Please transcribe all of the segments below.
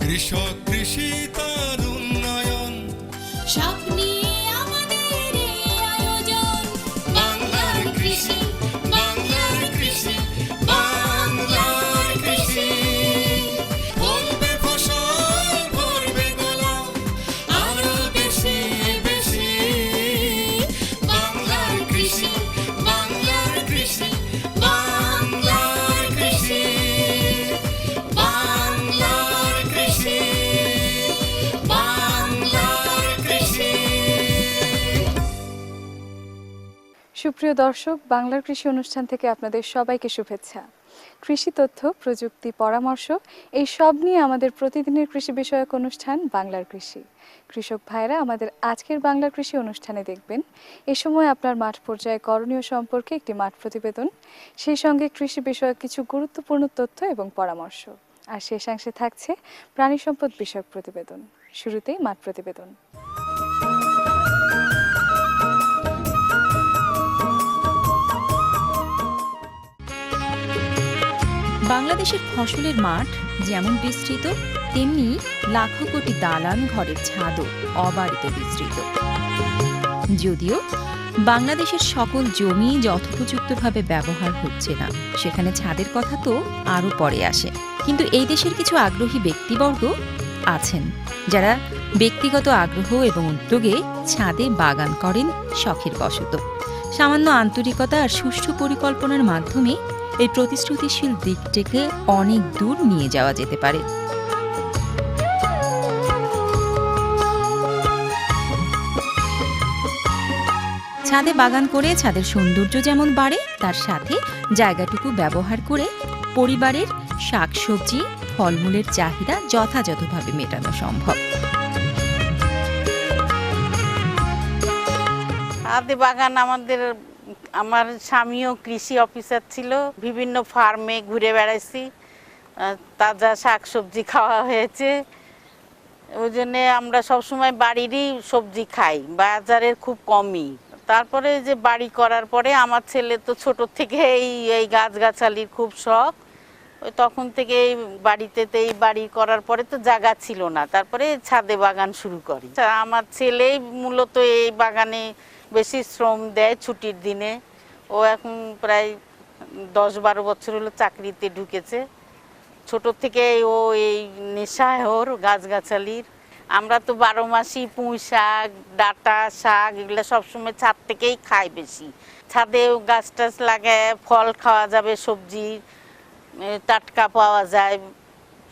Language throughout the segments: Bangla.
কৃষক কৃষি তার উন্নয়ন সব নিয়ে আমাদের এই আয়োজন। বাংলার কৃষি, বাংলার কৃষি, বাংলার কৃষি। ফলবে ফসল, ভরবে গোলা, আরো বেশি বেশি। বাংলার কৃষি, বাংলার কৃষি, বাংলার কৃষি, বাংলার কৃষি, বাংলার কৃষি। সুপ্রিয় দর্শক, বাংলার কৃষি অনুষ্ঠান থেকে আপনাদের সবাইকে শুভেচ্ছা। কৃষি তথ্য, প্রযুক্তি, পরামর্শ এই সব নিয়ে আমাদের প্রতিদিনের কৃষি বিষয়ক অনুষ্ঠান বাংলার কৃষি। কৃষক ভাইরা আমাদের আজকের বাংলার কৃষি অনুষ্ঠানে দেখবেন এ সময় আপনার মাঠ পর্যায়ে করণীয় সম্পর্কে একটি মাঠ প্রতিবেদন, সেই সঙ্গে কৃষি বিষয়ক কিছু গুরুত্বপূর্ণ তথ্য এবং পরামর্শ, আর শেষাংশে থাকছে প্রাণী সম্পদ বিষয়ক প্রতিবেদন। শুরুতেই মাঠ প্রতিবেদন। বাংলাদেশের ফসলের মাঠ যেমন বিস্তৃত, তেমনি লাখো কোটি দালান ঘরের ছাদও অবারিত বিস্তৃত। যদিও বাংলাদেশের সকল জমি যথোপযুক্তভাবে ব্যবহার হচ্ছে না, সেখানে ছাদের কথা তো আরও পরে আসে। কিন্তু এই দেশের কিছু আগ্রহী ব্যক্তিবর্গ আছেন যারা ব্যক্তিগত আগ্রহ এবং উদ্যোগে ছাদে বাগান করেন শখের বশত। সামান্য আন্তরিকতা আর সুষ্ঠু পরিকল্পনার মাধ্যমে এই প্রতিশ্রুতিশীল দিকটিকে অনেক দূর নিয়ে যাওয়া যেতে পারে। ছাদে বাগান করে ছাদের সৌন্দর্য যেমন বাড়ে, তার সাথে জায়গাটুকু ব্যবহার করে পরিবারের শাকসবজি, ফলমূলের চাহিদা যথাযথভাবে মেটানো সম্ভব। ছাদে বাগান আমার স্বামীও কৃষি অফিসার ছিল, বিভিন্ন ফার্মে ঘুরে বেড়াইছি, তাজা শাকসবজি খাওয়া হয়েছে। ওই জন্যে আমরা সবসময় বাড়িরই সবজি খাই, বাজারের খুব কমই। তারপরে যে বাড়ি করার পরে আমার ছেলে তো ছোট থেকে এই গাছগাছালির খুব শখ, ওই তখন থেকে এই বাড়ি করার পরে তো জায়গা ছিল না, তারপরে ছাদে বাগান শুরু করি। আমার ছেলেই মূলত এই বাগানে বেশি শ্রম দেয় ছুটির দিনে। ও এখন প্রায় 10-12 বছর হলো চাকরিতে ঢুকেছে। ছোট থেকে ও এই নেশায় ওর গাছগাছালির। আমরা তো 12 মাসই পুঁই শাক, ডাঁটা শাক এগুলো সবসময় ছাদ থেকেই খাই বেশি। ছাদেও গাছ টাছ লাগায় ফল খাওয়া যাবে, সবজি টাটকা পাওয়া যায়,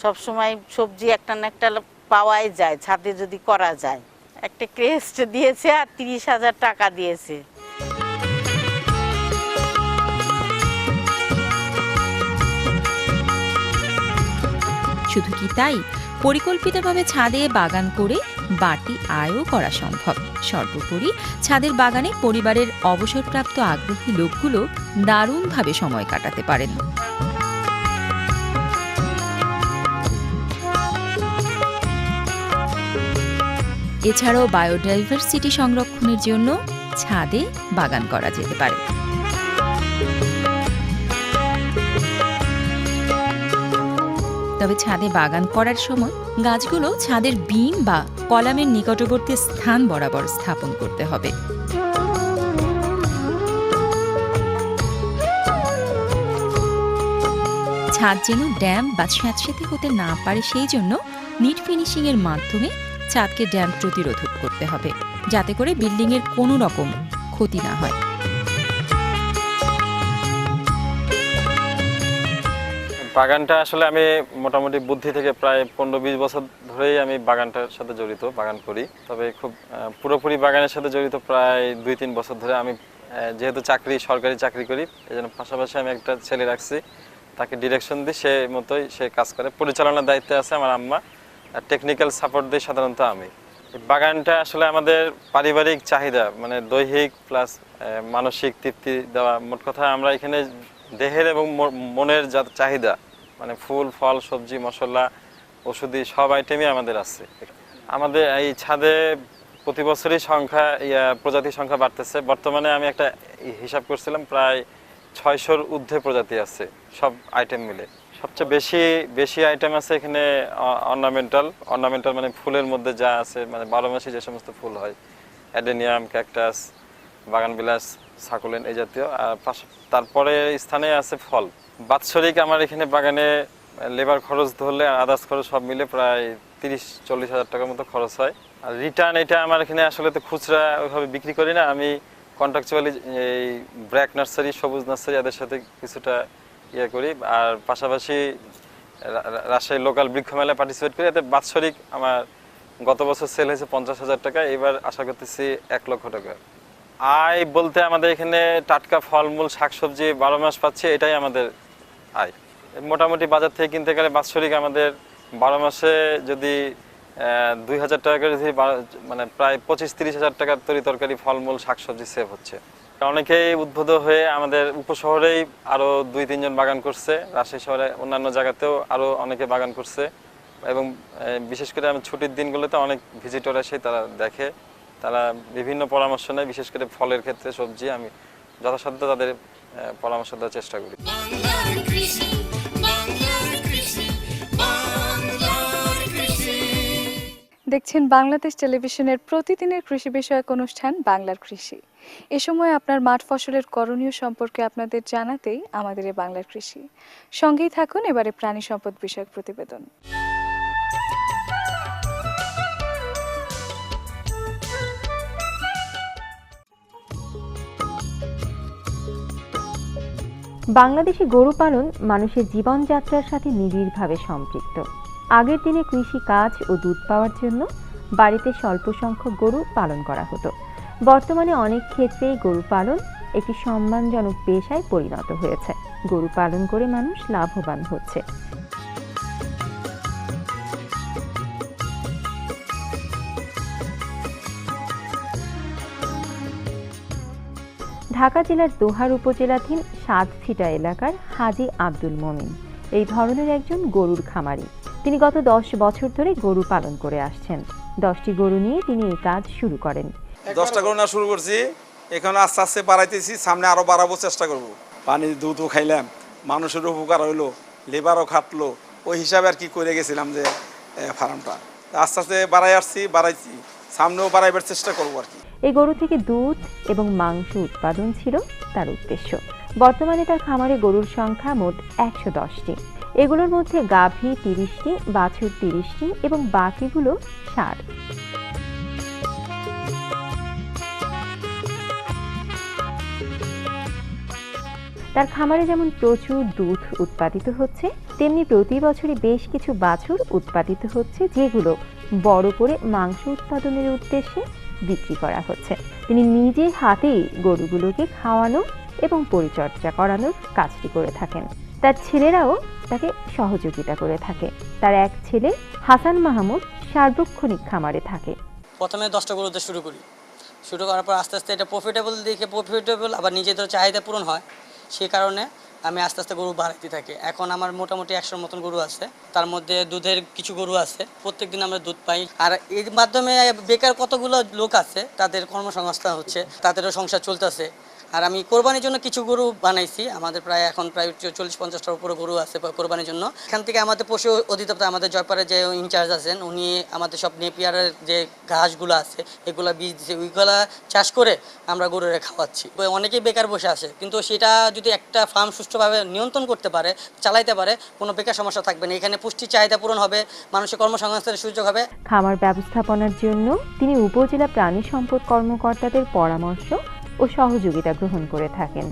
সবসময় সবজি একটা না একটা পাওয়াই যায় ছাদে যদি করা যায়। একটা ক্রেস্ট দিয়েছে আর 30,000 টাকা দিয়েছে। শুধু কি তাই, পরিকল্পিতভাবে ছাদে বাগান করে বাড়তি আয়ও করা সম্ভব। সর্বোপরি ছাদের বাগানে পরিবারের অবসরপ্রাপ্ত আগ্রহী লোকগুলো দারুণভাবে সময় কাটাতে পারেন। এছাড়াও বায়োডাইভার্সিটি সংরক্ষণের জন্য ছাদে বাগান করা যেতে পারে। তবে ছাদে বাগান করার সময় গাছগুলো ছাদের বিম বা কলামের নিকটবর্তী স্থান বরাবর স্থাপন করতে হবে। ছাদ যেন ড্যাম বা স্যাঁতসেঁতে হতে না পারে, সেই জন্য নিট ফিনিশিং এর মাধ্যমে ছাদকে ড্যাম প্রতিরোধক করতে হবে, যাতে করে বিল্ডিং এর কোনো রকম ক্ষতি না হয়। বাগানটা আসলে আমি মোটামুটি বুদ্ধি থেকে প্রায় 15-20 বছর ধরেই আমি বাগানটার সাথে জড়িত, বাগান করি। তবে খুব পুরোপুরি বাগানের সাথে জড়িত প্রায় 2-3 বছর ধরে। আমি যেহেতু সরকারি চাকরি করি, এই জন্য পাশাপাশি আমি একটা ছেলে রাখছি, তাকে ডিরেকশন দিই, সে কাজ করে। পরিচালনার দায়িত্বে আছে আমার আম্মা, আর টেকনিক্যাল সাপোর্ট দিই সাধারণত আমি। বাগানটা আসলে আমাদের পারিবারিক চাহিদা, মানে দৈহিক প্লাস মানসিক তৃপ্তি দেওয়া। মোট কথা আমরা এখানে দেহের এবং মনের যা চাহিদা, মানে ফুল, ফল, সবজি, মশলা, ওষুধি সব আইটেমই আমাদের আছে। আমাদের এই ছাদে প্রতি বছরই প্রজাতির সংখ্যা বাড়তেছে। বর্তমানে আমি একটা হিসাব করছিলাম, প্রায় 600-র ঊর্ধ্বে প্রজাতি আছে সব আইটেম মিলে। সবচেয়ে বেশি আইটেম আছে এখানে অর্নামেন্টাল মানে ফুলের মধ্যে যা আছে, মানে 12 মাসে যে সমস্ত ফুল হয়, অ্যাডেনিয়াম, ক্যাকটাস, বাগানবিলাস, সাকুলেন এই জাতীয়। আর তারপরে স্থানে আছে ফল। বাৎসরিক আমার এখানে বাগানে লেবার খরচ ধরলে আদার্স খরচ সব মিলে প্রায় 30-40 হাজার টাকার মতো খরচ হয়। আর রিটার্ন এটা আমার এখানে আসলে তো খুচরা ওইভাবে বিক্রি করি না, আমি কন্ট্রাকচুয়ালি এই ব্র্যাক নার্সারি, সবুজ নার্সারি এদের সাথে কিছুটা ইয়ে করি। আর পাশাপাশি রাজশাহী লোকাল বৃক্ষ মেলায় পার্টিসিপেট করি। এতে বাৎসরিক আমার গত বছর সেল হয়েছে 50,000 টাকা, এবার আশা করতেছি 1 লক্ষ টাকা। আয় বলতে আমাদের এখানে টাটকা ফলমূল, শাকসবজি 12 মাস পাচ্ছি, এটাই আমাদের আয়। মোটামুটি বাজার থেকে কিনতে গেলে বাৎসরিক আমাদের 12 মাসে যদি 2,000 টাকা করে, যদি মানে প্রায় 25-30 হাজার টাকার তরকারি, ফলমূল, শাকসবজি সেভ হচ্ছে। অনেকেই উদ্বুদ্ধ হয়ে আমাদের উপশহরেই আরও 2-3 জন বাগান করছে, রাজশাহী শহরে অন্যান্য জায়গাতেও আরও অনেকে বাগান করছে। এবং বিশেষ করে আমি ছুটির দিনগুলোতে অনেক ভিজিটর আসে, তারা দেখে, তারা বিভিন্ন পরামর্শ নেয়। বিশেষ করে ফলের ক্ষেত্রে, সবজি আমি যথাসাধ্য তাদের পরামর্শ দেওয়ার চেষ্টা করি। বাংলার কৃষি, বাংলার কৃষি, বাংলার কৃষি। দেখছেন বাংলাদেশ টেলিভিশনের প্রতিদিনের কৃষি বিষয়ক অনুষ্ঠান বাংলার কৃষি। এ সময় আপনার মাঠ ফসলের করণীয় সম্পর্কে আপনাদের জানাতেই আমাদের এই বাংলার কৃষি। সঙ্গেই থাকুন এবারে প্রাণী সম্পদ বিষয়ক প্রতিবেদন। বাংলাদেশে গরু পালন মানুষের জীবনযাত্রার সাথে নিবিড়ভাবে সম্পৃক্ত। আগের দিনে কৃষি কাজ ও দুধ পাওয়ার জন্য বাড়িতে স্বল্প সংখ্যক গরু পালন করা হতো। বর্তমানে অনেক ক্ষেত্রেই গরু পালন একটি সম্মানজনক পেশায় পরিণত হয়েছে। গরু পালন করে মানুষ লাভবান হচ্ছে। ঢাকা জেলার দোহার উপজেলাধীন সাতফিটা এলাকার হাজী আব্দুল মমিন এই ধরনের একজন গরুর খামারি। তিনি গত 10 বছর ধরে গরু পালন করে আসছেন। 10টি গরু নিয়ে তিনি এই কাজ শুরু করেন। 10টা গরু না শুরু করছি, এখন আস্তে আস্তে বাড়াইতেছি, সামনে আরো বাড়াবো চেষ্টা করব। পানি দুধও খাইলাম, মানুষের উপকার হইলো, লেবারও খাটলো, ওই হিসাবে আর কি করে গেছিলাম যে ফার্মটা আস্তে আস্তে বাড়াইছি, সামনেও বাড়াইবার চেষ্টা করবো আর কি। এই গরু থেকে দুধ এবং মাংস উৎপাদন ছিল তার উদ্দেশ্য। বর্তমানে তার খামারে গরুর সংখ্যা মোট 110টি। এগুলোর মধ্যে গাভী 30টি, বাছুর 30টি এবং বাকিগুলো ষাঁড়। তার খামারে যেমন প্রচুর দুধ উৎপাদিত হচ্ছে, তেমনি প্রতি বছরই বেশ কিছু বাছুর উৎপাদিত হচ্ছে, যেগুলো বড় করে মাংস উৎপাদনের উদ্দেশ্যে বিক্রি করা হচ্ছে। তিনি নিজে হাতেই গরুগুলোকে খাওয়ানো এবং পরিচর্যা করানোর কাজটি করে থাকেন। তার ছেলেরাও তাকে সহযোগিতা করে থাকে। তার এক ছেলে হাসান মাহমুদ সার্বক্ষণিক খামারে থাকে। প্রথমে 10টা গরুতে শুরু করার পর আস্তে আস্তে এটা প্রফিটেবল আবার নিজেদের চাহিদা পূরণ হয়, সেই কারণে আমি আস্তে আস্তে গরু বাড়াইতে থাকি। এখন আমার মোটামুটি 100 মতন গরু আছে, তার মধ্যে দুধের কিছু গরু আছে, প্রত্যেকদিন আমরা দুধ পাই। আর এর মাধ্যমে বেকার কতগুলো লোক আছে, তাদের কর্মসংস্থান হচ্ছে, তাদেরও সংসার চলতেছে। আর আমি কোরবানির জন্য কিছু গরু বানাইছি, আমাদের এখন প্রায় 40-50টার উপরে গরু আছে কোরবানির জন্য। এখান থেকে আমাদের পশু অধিদপ্তর, আমাদের জয়পাড়ের যে ইনচার্জ আছেন, উনি আমাদের সব নেপিয়ারের যে ঘাসগুলো আছে এগুলো বীজ দিচ্ছে, ওইগুলা চাষ করে আমরা গরুরে খাওয়াচ্ছি। অনেকেই বেকার বসে আছে, কিন্তু সেটা যদি একটা ফার্ম সুষ্ঠুভাবে নিয়ন্ত্রণ করতে পারে, চালাইতে পারে, কোনো বেকার সমস্যা থাকবে না। এখানে পুষ্টির চাহিদা পূরণ হবে, মানুষের কর্মসংস্থানের সুযোগ হবে। খামার ব্যবস্থাপনার জন্য তিনি উপজেলা প্রাণী সম্পদ কর্মকর্তাদের পরামর্শ ও সহযোগিতা গ্রহণ করে থাকেন।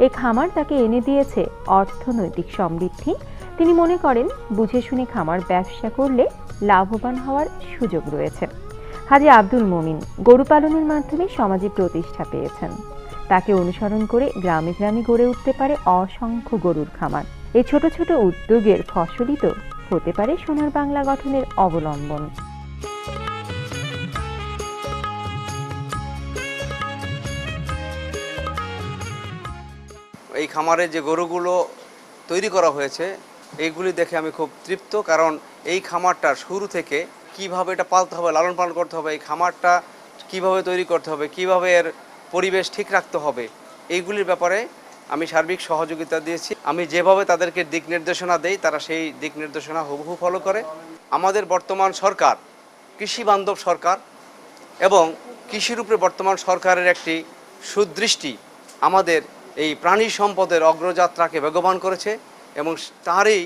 এই খামার তাকে এনে দিয়েছে অর্থনৈতিক সমৃদ্ধি। তিনি মনে করেন বুঝে শুনে খামার ব্যবসা করলে লাভবান হওয়ার সুযোগ রয়েছে। হাজী আব্দুল মমিন গরু পালনের মাধ্যমে সমাজে প্রতিষ্ঠা পেয়েছেন। তাকে অনুসরণ করে গ্রামে গ্রামে গড়ে উঠতে পারে অসংখ্য গরুর খামার। এই ছোট ছোট উদ্যোগের ফসলই তো হতে পারে সোনার বাংলা গঠনের অবলম্বন। এই খামারে যে গরুগুলো তৈরি করা হয়েছে এইগুলি দেখে আমি খুব তৃপ্ত, কারণ এই খামারটা শুরু থেকে কিভাবে এটা পালতে হবে, লালন পালন করতে হবে, এই খামারটা কিভাবে তৈরি করতে হবে, কিভাবে এর পরিবেশ ঠিক রাখতে হবে, এইগুলির ব্যাপারে আমি সার্বিক সহযোগিতা দিয়েছি। আমি যেভাবে তাদেরকে দিক নির্দেশনা দেই তারা সেই দিক নির্দেশনা হুবহু ফলো করে। আমাদের বর্তমান সরকার কৃষি বান্ধব সরকার এবং কৃষির উপরে বর্তমান সরকারের একটি সুদৃষ্টি আমাদের এই প্রাণী সম্পদের অগ্রযাত্রাকে বেগবান করেছে এবং তারই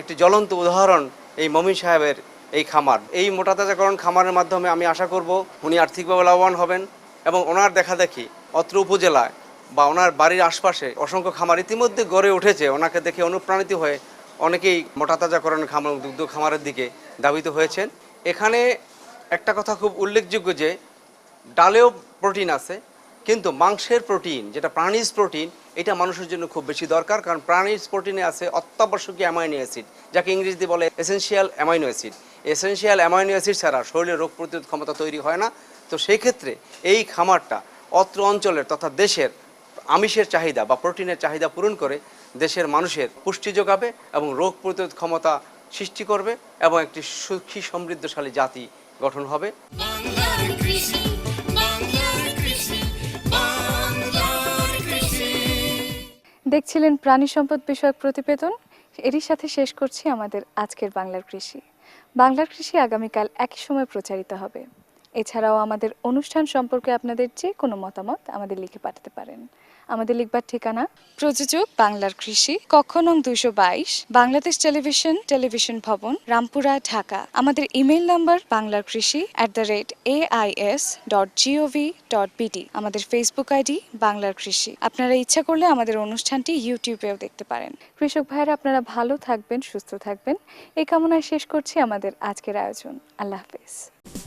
একটি জ্বলন্ত উদাহরণ এই মমিন সাহেবের এই খামার। এই মোটা তাজাকরণ খামারের মাধ্যমে আমি আশা করব উনি আর্থিকভাবে লাভবান হবেন এবং ওনার দেখাদেখি অত্র উপজেলায় বা ওনার বাড়ির আশপাশে অসংখ্য খামার ইতিমধ্যে গড়ে উঠেছে। ওনাকে দেখে অনুপ্রাণিত হয়ে অনেকেই মোটা তাজাকরণ খামার, দুগ্ধ খামারের দিকে ধাবিত হয়েছেন। এখানে একটা কথা খুব উল্লেখযোগ্য যে ডালেও প্রোটিন আছে, কিন্তু মাংসের প্রোটিন যেটা প্রাণীজ প্রোটিন এটা মানুষের জন্য খুব বেশি দরকার, কারণ প্রাণীজ প্রোটিনে আছে অত্যাবশ্যকীয় অ্যামাইনো অ্যাসিড, যাকে ইংরেজিতে বলে essential amino acid. Essential amino acid ছাড়া শরীরে রোগ প্রতিরোধ ক্ষমতা তৈরি হয় না। তো সেই ক্ষেত্রে এই খামারটা অত্র অঞ্চলের তথা দেশের আমিষের চাহিদা বা প্রোটিনের চাহিদা পূরণ করে দেশের মানুষের পুষ্টি যোগাবে এবং রোগ প্রতিরোধ ক্ষমতা সৃষ্টি করবে এবং একটি সুখী সমৃদ্ধশালী জাতি গঠন হবে। বাংলার কৃষি, বাংলার কৃষি, বাংলার কৃষি। দেখছিলেন প্রাণী সম্পদ বিষয়ক প্রতিবেদন। এরই সাথে শেষ করছি আমাদের আজকের বাংলার কৃষি। বাংলার কৃষি আগামীকাল একই সময় প্রচারিত হবে। এছাড়াও আমাদের অনুষ্ঠান সম্পর্কে আপনাদের যে কোনো মতামত আমাদের লিখে পাঠাতে পারেন। আমাদের লিখবার ঠিকানা প্রযোজক বাংলার কৃষি, কক্ষ নং 222, বাংলাদেশ টেলিভিশন, টেলিভিশন ভবন, রামপুরা, ঢাকা। আমাদের ইমেইল নাম্বার banglarkrishi@ais.gov.bt। আমাদের ফেসবুক আইডি বাংলার কৃষি। আপনারা ইচ্ছা করলে আমাদের অনুষ্ঠানটি ইউটিউবেও দেখতে পারেন। কৃষক ভাইরা আপনারা ভালো থাকবেন, সুস্থ থাকবেন এই কামনায় শেষ করছি আমাদের আজকের আয়োজন। আল্লাহ হাফেজ।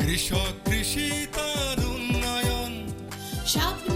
কৃষক কৃষি তার উন্নয়ন, স্বপ্ন